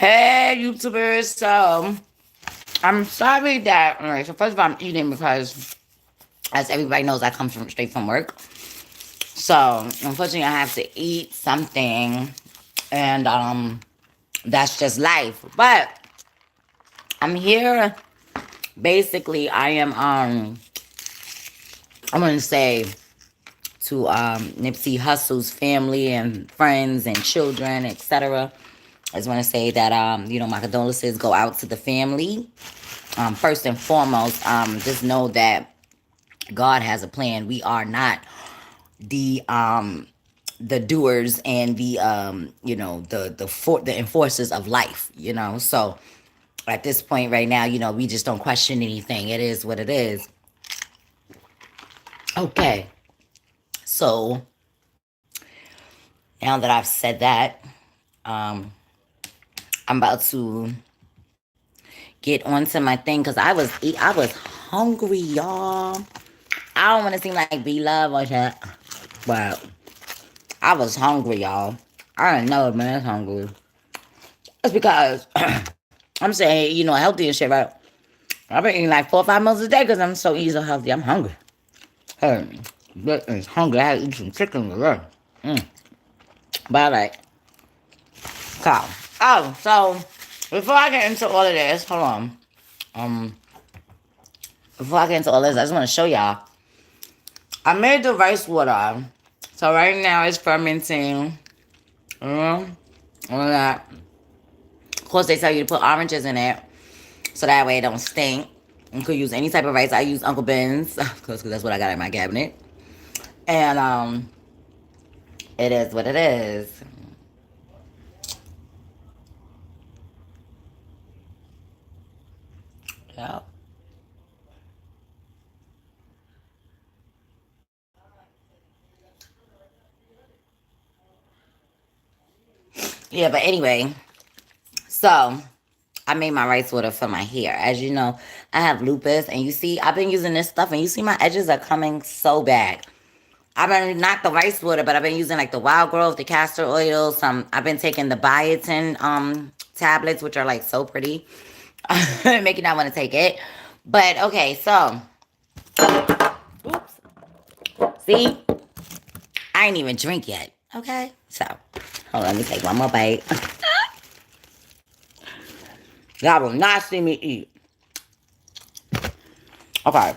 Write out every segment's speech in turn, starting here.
Hey, YouTubers. So, I'm sorry that. Alright, so first of all, I'm eating because, as everybody knows, I come straight from work. So, unfortunately, I have to eat something, and that's just life. But I'm here. Basically, I'm gonna say to Nipsey Hussle's family and friends and children, etc. I just want to say that my condolences go out to the family. First and foremost, just know that God has a plan. We are not the doers and the enforcers of life. So at this point right now, we just don't question anything. It is what it is. Okay, so now that I've said that, um, I'm about to get onto my thing because I was hungry, y'all. I don't want to seem like be love or shit, but I was hungry, y'all. I didn't know it, man. I was hungry. It's because I'm saying, healthy and shit, right? I've been eating like 4 or 5 meals a day because I'm so easy healthy. I'm hungry. Hey, but it's hungry. I had to eat some chicken today. Mm. But like, cow. Oh, so before I get into all of this, hold on. Um, Before I get into all this, I just want to show y'all. I made the rice water. So right now it's fermenting. All that. Of course, they tell you to put oranges in it, so that way it don't stink. You could use any type of rice. I use Uncle Ben's, because that's what I got in my cabinet. And it is what it is. Yeah. Yeah, but anyway, so I made my rice water for my hair. As you know, I have lupus, and you see, I've been using this stuff, and you see my edges are coming so bad. I've been not the rice water, but I've been using like the wild growth, the castor oil. I've been taking the biotin tablets, which are like so pretty, making I want to take it. But okay, so oops, see, I ain't even drink yet. Okay, so hold on, let me take one more bite. Y'all will not see me eat. Okay,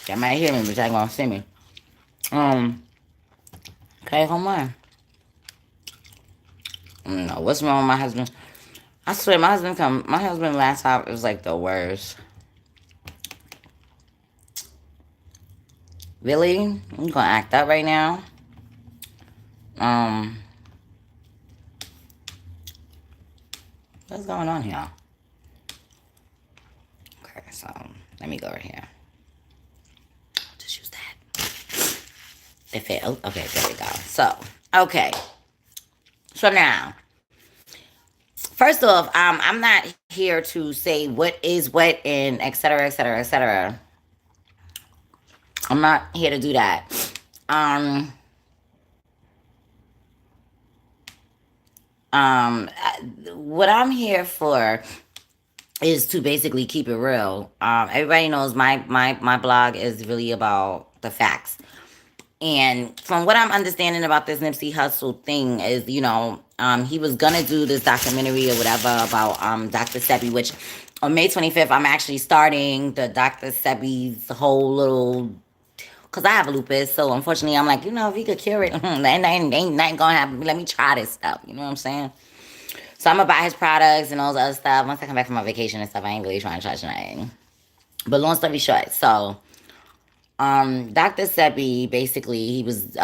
y'all might hear me, but y'all gonna see me. Um, okay, hold on. No, what's wrong with my husband? I swear, my husband last time it was like the worst. Really? I'm gonna act up right now. Um, what's going on here? Okay, so let me go right here. Just use that. If it, okay, there we go. So, okay. So now, first off, I'm not here to say what is what and et cetera, et cetera, et cetera. I'm not here to do that. Um, what I'm here for is to basically keep it real. Everybody knows my blog is really about the facts. And from what I'm understanding about this Nipsey Hussle thing is, he was gonna do this documentary or whatever about Dr. Sebi, which on May 25th I'm actually starting the Dr. Sebi's whole little, because I have lupus, so unfortunately I'm like, if he could cure it, ain't nothing gonna happen. Let me try this stuff. You know what I'm saying? So I'm gonna buy his products and all this other stuff. Once I come back from my vacation and stuff, I ain't really trying to charge nothing. But long story short, so Dr. Sebi, basically, he was,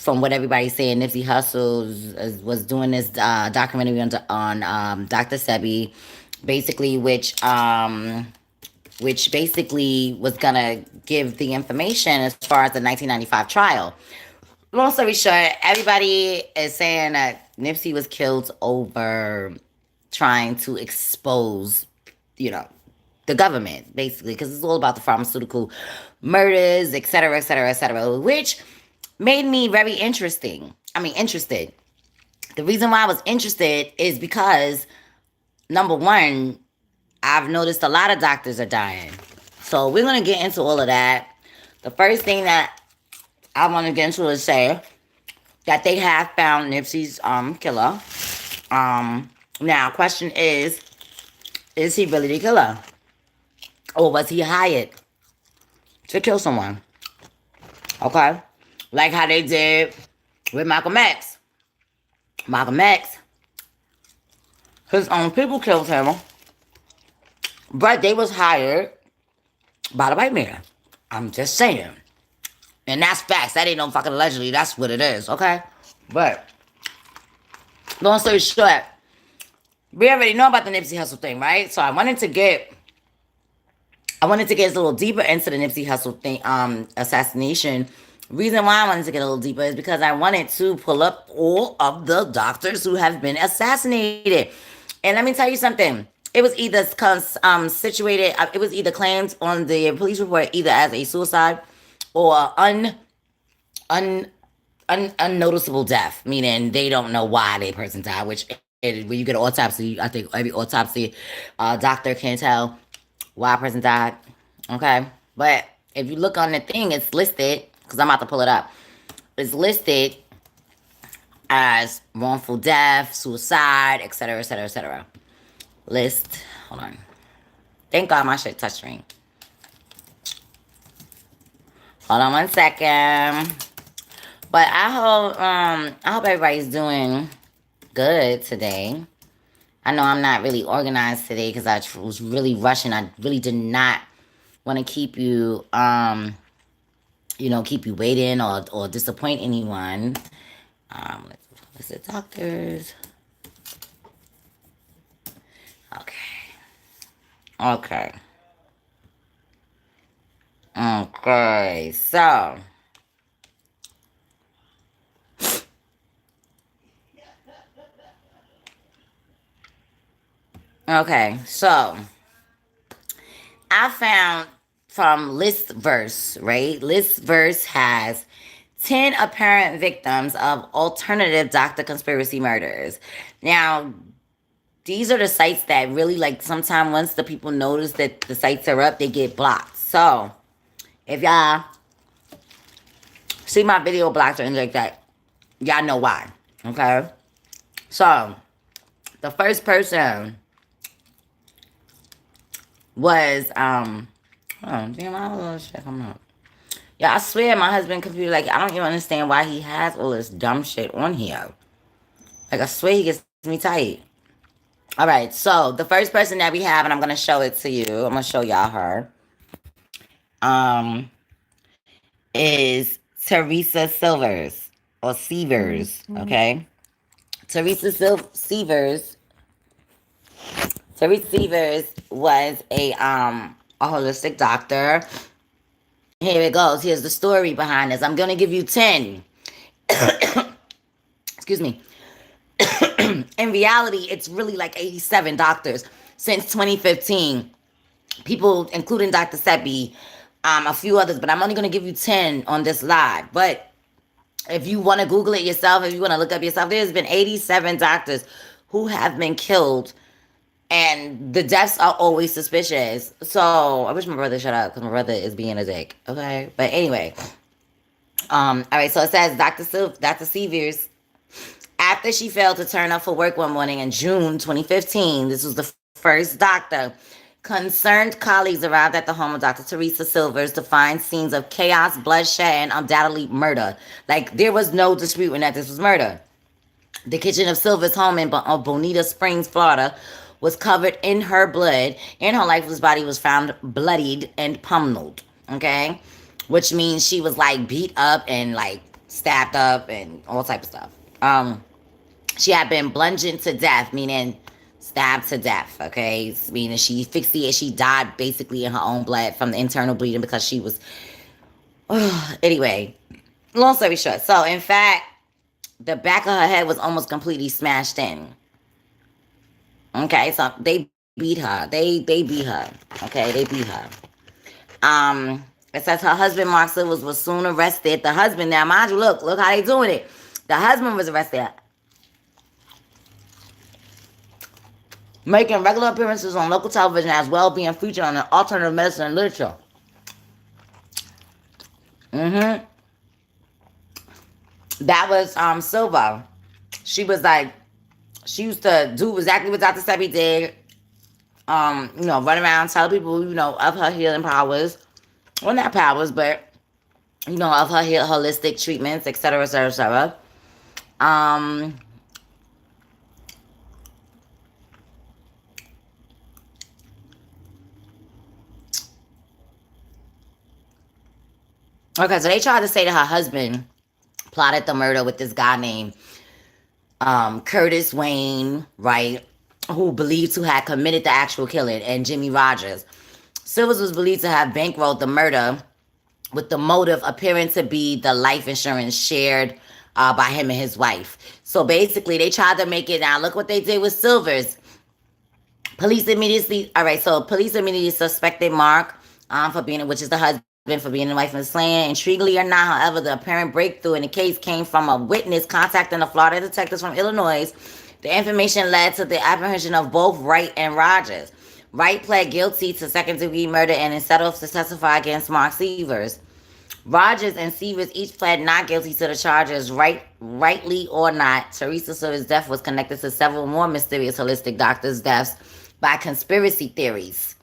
from what everybody's saying, Nipsey Hussle was doing this documentary on Dr. Sebi, basically, which basically was gonna give the information as far as the 1995 trial. Long story short, everybody is saying that Nipsey was killed over trying to expose, you know, the government, basically, because it's all about the pharmaceutical murders, et cetera, et cetera, et cetera, which made me very interesting. I mean, interested. The reason why I was interested is because number one, I've noticed a lot of doctors are dying. So we're going to get into all of that. The first thing that I want to get into is say that they have found Nipsey's killer. Now, question is he really the killer? Or was he hired to kill someone? Okay? Like how they did with Malcolm X. Malcolm X, his own people killed him, but they was hired by the white man. I'm just saying. And that's facts. That ain't no fucking allegedly. That's what it is, okay? But, long story short, we already know about the Nipsey Hussle thing, right? So I wanted to get a little deeper into the Nipsey Hussle thing, assassination. Reason why I wanted to get a little deeper is because I wanted to pull up all of the doctors who have been assassinated. And let me tell you something. It was either situated. It was either claimed on the police report either as a suicide or un unnoticeable death, meaning they don't know why the person died. Which when you get an autopsy, I think every autopsy doctor can tell why a person died. Okay, but if you look on the thing, it's listed because I'm about to pull it up. It's listed as wrongful death, suicide, etc., etc., etc. List. Hold on. Thank God my shit touchscreen. Hold on one second. But I hope everybody's doing good today. I know I'm not really organized today because I was really rushing. I really did not want to keep you keep you waiting or disappoint anyone. Let's the doctors. Okay. Okay, so I found from Listverse, right? Listverse has 10 apparent victims of alternative doctor conspiracy murders. Now, these are the sites that really, like, sometimes once the people notice that the sites are up, they get blocked. So, if y'all see my video blocked or anything like that, y'all know why. Okay? So, the first person was, oh, damn, I don't know shit coming up. Yeah, I swear my husband computer, like, I don't even understand why he has all this dumb shit on here. Like, I swear he gets me tight. All right, so the first person that we have, and I'm going to show it to you. I'm going to show y'all her. Is Teresa Silvers or Severs, okay? Teresa Severs. Teresa Severs was a holistic doctor. Here it goes. Here's the story behind this. I'm going to give you 10. Excuse me. In reality, it's really like 87 doctors since 2015. People, including Dr. Seppi, a few others, but I'm only going to give you 10 on this live. But if you want to Google it yourself, if you want to look up yourself, there's been 87 doctors who have been killed, and the deaths are always suspicious. So I wish my brother shut up because my brother is being a dick. Okay, but anyway, all right. So it says Dr. Severs, after she failed to turn up for work one morning in June 2015, this was the first doctor. Concerned colleagues arrived at the home of Dr. Teresa Silvers to find scenes of chaos, bloodshed, and undoubtedly murder. Like, there was no disputing that this was murder. The kitchen of Silver's home in Bonita Springs, Florida, was covered in her blood, and her lifeless body was found bloodied and pummeled. Okay? Which means she was, like, beat up and, like, stabbed up and all type of stuff. She had been bludgeoned to death, meaning stabbed to death, okay? Meaning she died basically in her own blood from the internal bleeding because she was... Anyway, long story short. So, in fact, the back of her head was almost completely smashed in. Okay, so they beat her. They beat her. Okay, they beat her. It says her husband, Mark Silvers, was soon arrested. The husband, now mind you, look how they doing it. The husband was arrested. making regular appearances on local television as well being featured on the alternative medicine literature. Mm-hmm. That was Silva. She was like, she used to do exactly what Dr. Sebi did. Run around, tell people, of her healing powers. Well, not powers, but of her holistic treatments, etc., etc., etc. Um, okay, so they tried to say that her husband plotted the murder with this guy named Curtis Wayne, right? Who believed to have committed the actual killing, and Jimmy Rogers. Silvers was believed to have bankrolled the murder with the motive appearing to be the life insurance shared by him and his wife. So basically, they tried to make it. Now, look what they did with Silvers. Police immediately suspected Mark for being, which is the husband, for being the wife of the slain. Intriguingly or not, however, the apparent breakthrough in the case came from a witness contacting the Florida detectives from Illinois. The information led to the apprehension of both Wright and Rogers. Wright pled guilty to second-degree murder and settled to testify against Mark Severs. Rogers and Severs each pled not guilty to the charges. Rightly or not, Teresa Silver's death was connected to several more mysterious holistic doctors' deaths by conspiracy theories.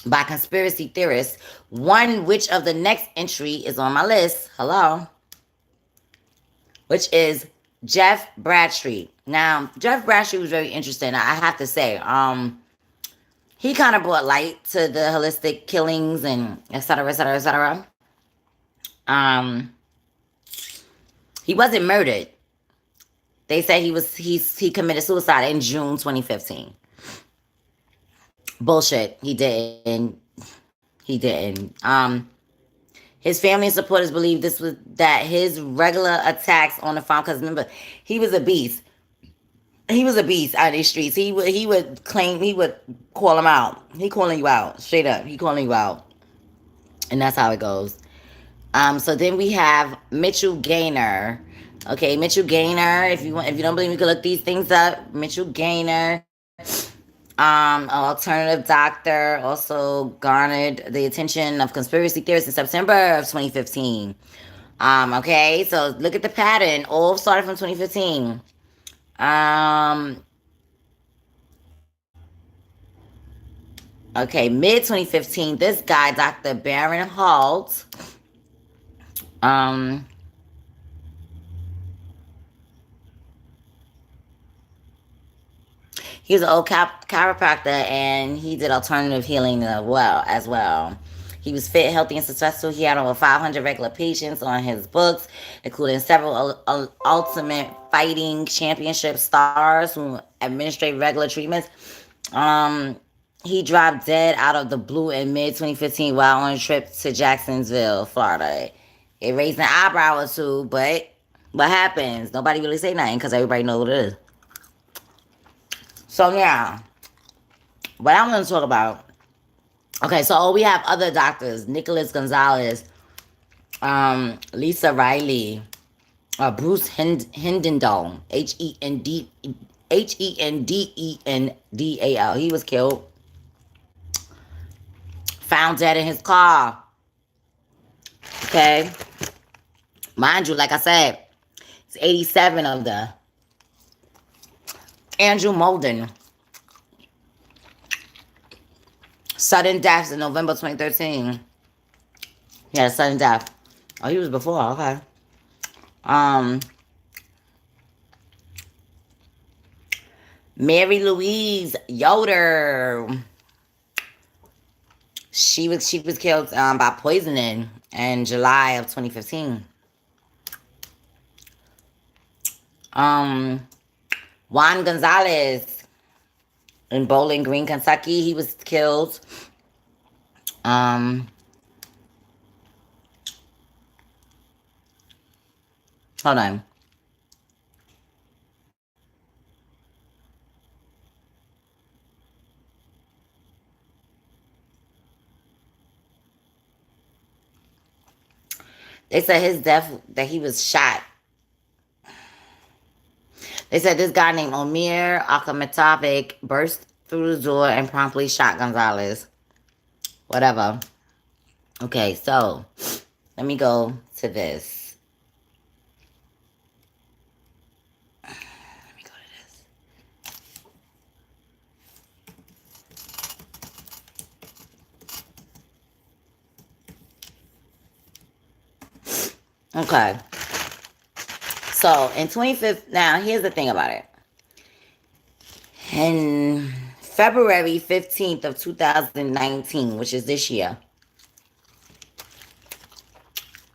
By conspiracy theorists, one which of the next entry is on my list. Hello, which is Jeff Bradstreet. Now, Jeff Bradstreet was very interesting. I have to say, he kind of brought light to the holistic killings and etc. etc. etc. He wasn't murdered. They say he committed suicide in June 2015. Bullshit. He didn't. He didn't. His family and supporters believe that his regular attacks on the farm, because remember, he was a beast. He was a beast out of these streets. He would claim, he would call him out. He calling you out straight up. He calling you out, and that's how it goes. So then we have Mitchell Gaynor. Okay, Mitchell Gaynor. If you don't believe me, you can look these things up. Mitchell Gaynor, an alternative doctor, also garnered the attention of conspiracy theorists in September of 2015. Okay, so look at the pattern. All started from 2015. Okay, mid 2015, this guy, Dr. Baron Halt, he was an old chiropractor, and he did alternative healing as well. He was fit, healthy, and successful. He had over 500 regular patients on his books, including several Ultimate Fighting Championship stars who administrate regular treatments. He dropped dead out of the blue in mid 2015 while on a trip to Jacksonville, Florida. It raised an eyebrow or two, but what happens? Nobody really say nothing because everybody knows what it is. So yeah, what I'm going to talk about. Okay, so we have other doctors: Nicholas Gonzalez, Lisa Riley, Bruce Hendendal, Hendendal. He was killed. Found dead in his car. Okay, mind you, like I said, it's 87 of the. Andrew Molden. Sudden deaths in November 2013. Yeah, sudden death. Oh, he was before. Okay. Mary Louise Yoder. She was killed by poisoning in July of 2015. Juan Gonzalez in Bowling Green, Kentucky. He was killed. Hold on. They said his death, that he was shot. They said this guy named Omir Akhmetovic burst through the door and promptly shot Gonzalez. Whatever. Okay, so let me go to this. Let me go to this. Okay. So in 25th, now here's the thing about it. In February 15th of 2019, which is this year,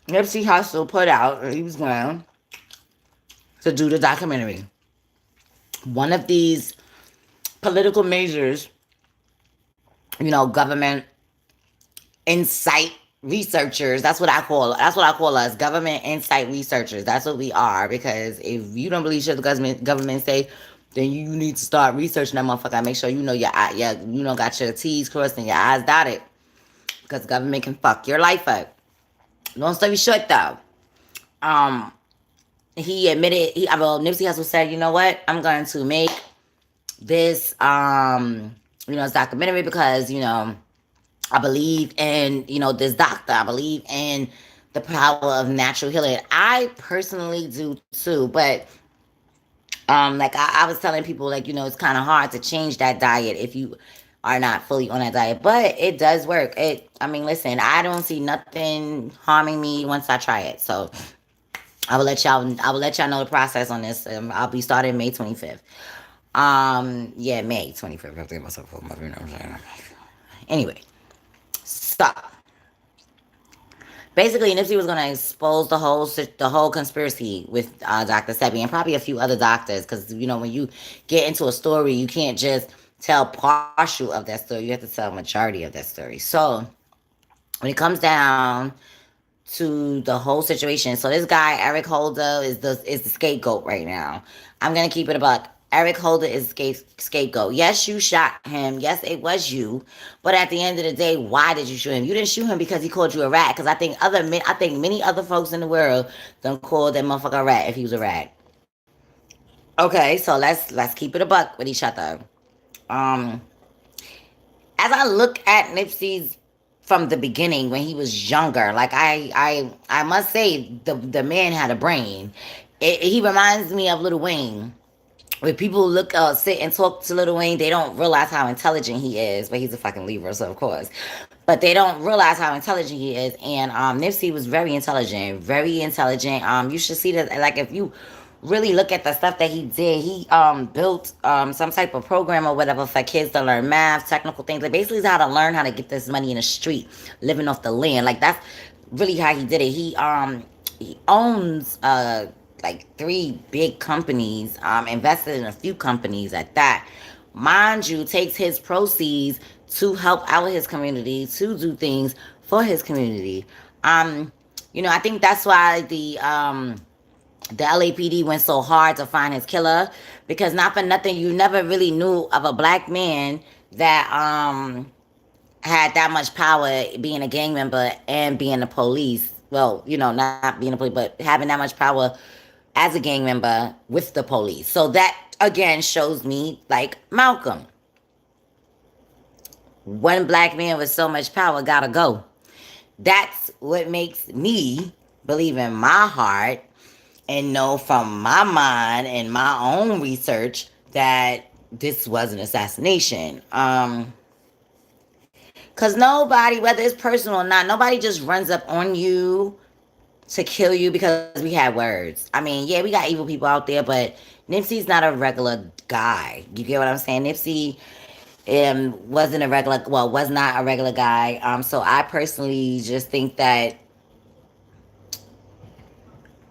Nipsey Hussle put out that he was going to do the documentary. One of these political measures, government insight researchers. That's what I call us. Government insight researchers. That's what we are. Because if you don't believe shit the government say, then you need to start researching that motherfucker. Make sure you know got your T's crossed and your I's dotted. Because government can fuck your life up. Long story short though. He admitted Nipsey Hussle said, you know what? I'm going to make this this documentary because, I believe in, this doctor. I believe in the power of natural healing. I personally do too, but like I was telling people, like, it's kind of hard to change that diet if you are not fully on that diet, but it does work. Listen, I don't see nothing harming me once I try it. So I will let y'all know the process on this. I'll be starting May 25th. Yeah, May 25th. I think myself. Anyway, so basically Nipsey was gonna expose the whole conspiracy with Dr. Sebi and probably a few other doctors, because when you get into a story, you can't just tell partial of that story. You have to tell a majority of that story. So when it comes down to the whole situation, so this guy Eric Holder is the scapegoat right now. I'm gonna keep it about. Eric Holder is scapegoat. Yes, you shot him. Yes, it was you. But at the end of the day, why did you shoot him? You didn't shoot him because he called you a rat. Because I think many other folks in the world done called that motherfucker a rat if he was a rat. Okay, so let's keep it a buck with each other. Um, as I look at Nipsey's from the beginning when he was younger, like I must say the man had a brain. He reminds me of Lil Wayne. When people sit and talk to Lil Wayne, they don't realize how intelligent he is. But he's a fucking Libra, so of course. But they don't realize how intelligent he is. And Nipsey was very intelligent, very intelligent. You should see that. Like, if you really look at the stuff that he did, he built some type of program or whatever for kids to learn math, technical things. Like, basically, it's how to learn how to get this money in the street, living off the land. Like, that's really how he did it. He owns like 3 big companies, invested in a few companies at that. Mind you, takes his proceeds to help out his community, to do things for his community. I think that's why the LAPD went so hard to find his killer, because not for nothing, you never really knew of a black man that had that much power, being a gang member and being the police. Well, not being a police, but having that much power as a gang member with the police. So that again shows me, like Malcolm, one black man with so much power gotta go. That's what makes me believe in my heart and know from my mind and my own research that this was an assassination. Because nobody, whether it's personal or not, nobody just runs up on you to kill you because we had words. Yeah, we got evil people out there, but Nipsey's not a regular guy. You get what I'm saying? Nipsey was not a regular guy. So I personally just think that,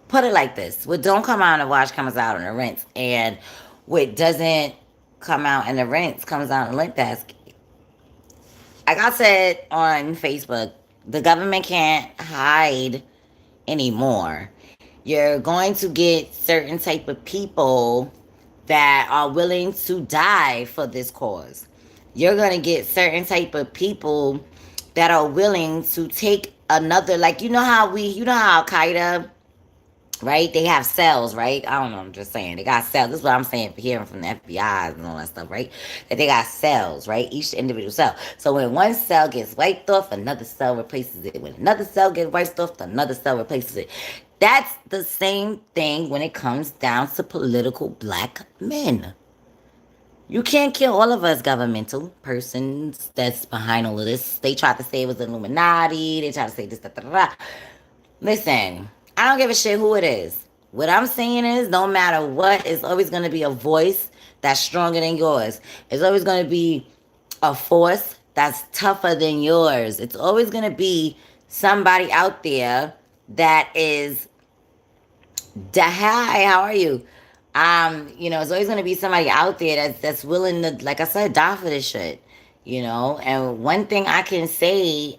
put it like this: what don't come out in the wash comes out in the rinse, and what doesn't come out in the rinse comes out in the lint basket. Like I said on Facebook, the government can't hide anymore. You're going to get certain type of people that are willing to die for this cause. You're going to get certain type of people that are willing to take another, like, how Al Qaeda right? They have cells, right? I don't know. I'm just saying they got cells. This is what I'm saying, hearing from the FBI and all that stuff, right? That they got cells, right? Each individual cell. So when one cell gets wiped off, another cell replaces it. When another cell gets wiped off, another cell replaces it. That's the same thing when it comes down to political black men. You can't kill all of us governmental persons that's behind all of this. They tried to say it was Illuminati. They tried to say this, that, that, that. Listen, I don't give a shit who it is. What I'm saying is, no matter what, it's always going to be a voice that's stronger than yours. It's always going to be a force that's tougher than yours. It's always going to be somebody out there that is, hi, how are you? It's always gonna be somebody out there that's willing to, like I said, die for this shit. And one thing I can say is,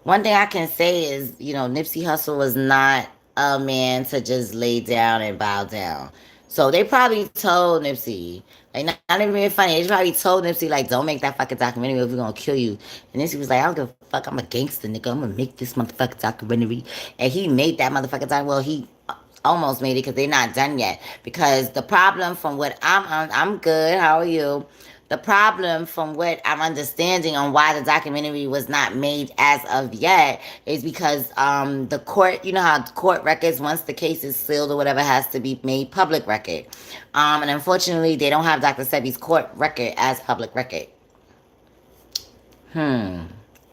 Nipsey Hussle was not a man to just lay down and bow down. So they probably told Nipsey, like, not even being funny, they probably told Nipsey, like, don't make that fucking documentary if we're gonna kill you. And Nipsey was like, I don't give a fuck, I'm a gangster, nigga. I'm gonna make this motherfucking documentary. And he made that motherfucking documentary. Well, he almost made it because they're not done yet. Because the problem from what I'm good, how are you? The problem, from what I'm understanding on why the documentary was not made as of yet, is because the court, you know how court records, once the case is sealed or whatever, has to be made public record. And unfortunately, they don't have Dr. Sebi's court record as public record. Hmm.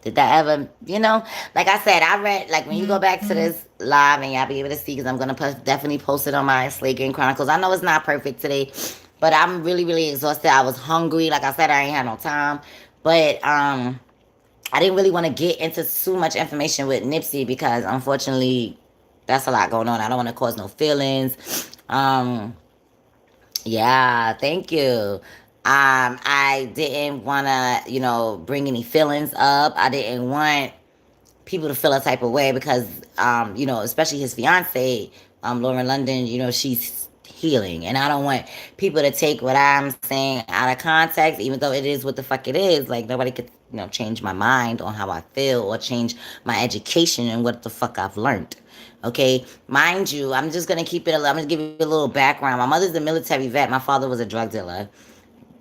Did that ever, like I said, I read, like, when you go back to this live and y'all be able to see, because I'm going to definitely post it on my Slave Game Chronicles. I know it's not perfect today, but I'm really, really exhausted. I was hungry. Like I said, I ain't had no time. But I didn't really want to get into too much information with Nipsey because, unfortunately, that's a lot going on. I don't want to cause no feelings. Yeah, thank you. I didn't want to, bring any feelings up. I didn't want people to feel a type of way because, especially his fiance, Lauren London, she's healing. And I don't want people to take what I'm saying out of context, even though it is what the fuck it is. Like, nobody could, change my mind on how I feel or change my education and what the fuck I've learned. Okay, mind you, I'm just gonna keep it. I'm gonna give you a little background. My mother's a military vet. My father was a drug dealer,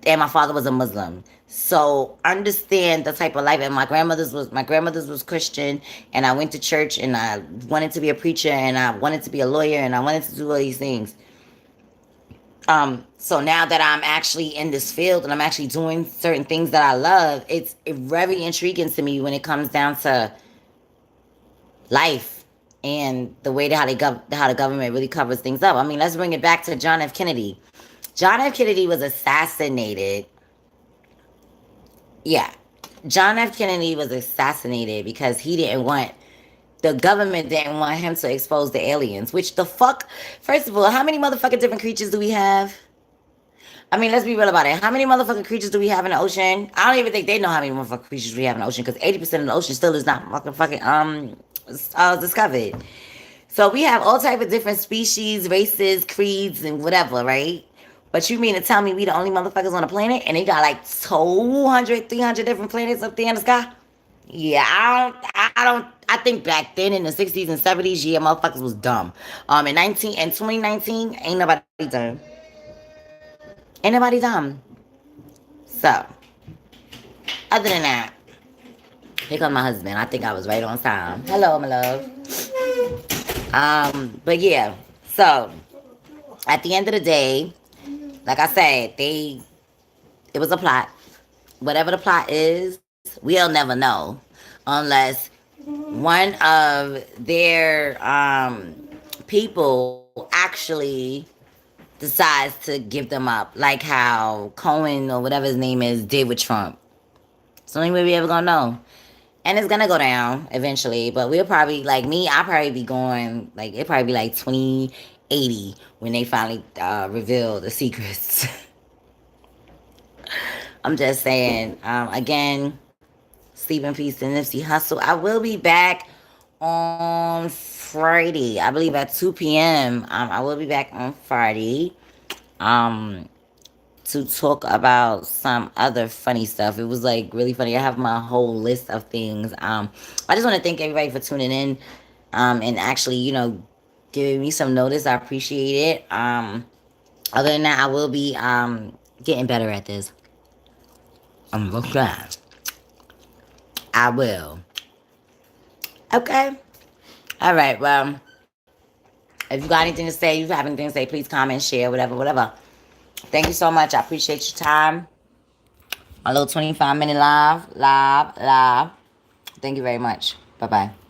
and my father was a Muslim. So understand the type of life. And my grandmother's was Christian, and I went to church, and I wanted to be a preacher, and I wanted to be a lawyer, and I wanted to do all these things. So now that I'm actually in this field and I'm actually doing certain things that I love, it's very intriguing to me when it comes down to life and the way that how the government really covers things up. I mean, let's bring it back to John F. Kennedy. John F. Kennedy was assassinated. Yeah. John F. Kennedy was assassinated because the government didn't want him to expose the aliens. Which the fuck? First of all, how many motherfucking different creatures do we have? I mean, let's be real about it. How many motherfucking creatures do we have in the ocean? I don't even think they know how many motherfucking creatures we have in the ocean because 80% of the ocean still is not fucking discovered. So we have all type of different species, races, creeds, and whatever, right? But you mean to tell me we the only motherfuckers on the planet and they got like 200, 300 different planets up there in the sky? Yeah, I think back then in the 60s and 70s, yeah, motherfuckers was dumb. In 2019, ain't nobody dumb. Ain't nobody dumb. So, other than that, here comes my husband. I think I was right on time. Hello, my love. But yeah, so at the end of the day, like I said, it was a plot. Whatever the plot is, we'll never know unless one of their people actually decides to give them up, like how Cohen or whatever his name is did with Trump. It's the only way we ever gonna know. And it's gonna go down eventually, but we'll probably, like me, I'll probably be going, like, it'll probably be like 2080 when they finally reveal the secrets. I'm just saying, again, sleep in peace to Nipsey Hussle. I will be back on Friday, I believe at 2 p.m. I will be back on Friday. Um, to talk about some other funny stuff. It was like really funny. I have my whole list of things. I just want to thank everybody for tuning in. and actually, you know, giving me some notice. I appreciate it. Other than that, I will be getting better at this. Okay. I will. Okay. All right. Well, if you got anything to say, you have anything to say, please comment, share, whatever, whatever. Thank you so much. I appreciate your time. A little 25-minute live. Thank you very much. Bye-bye.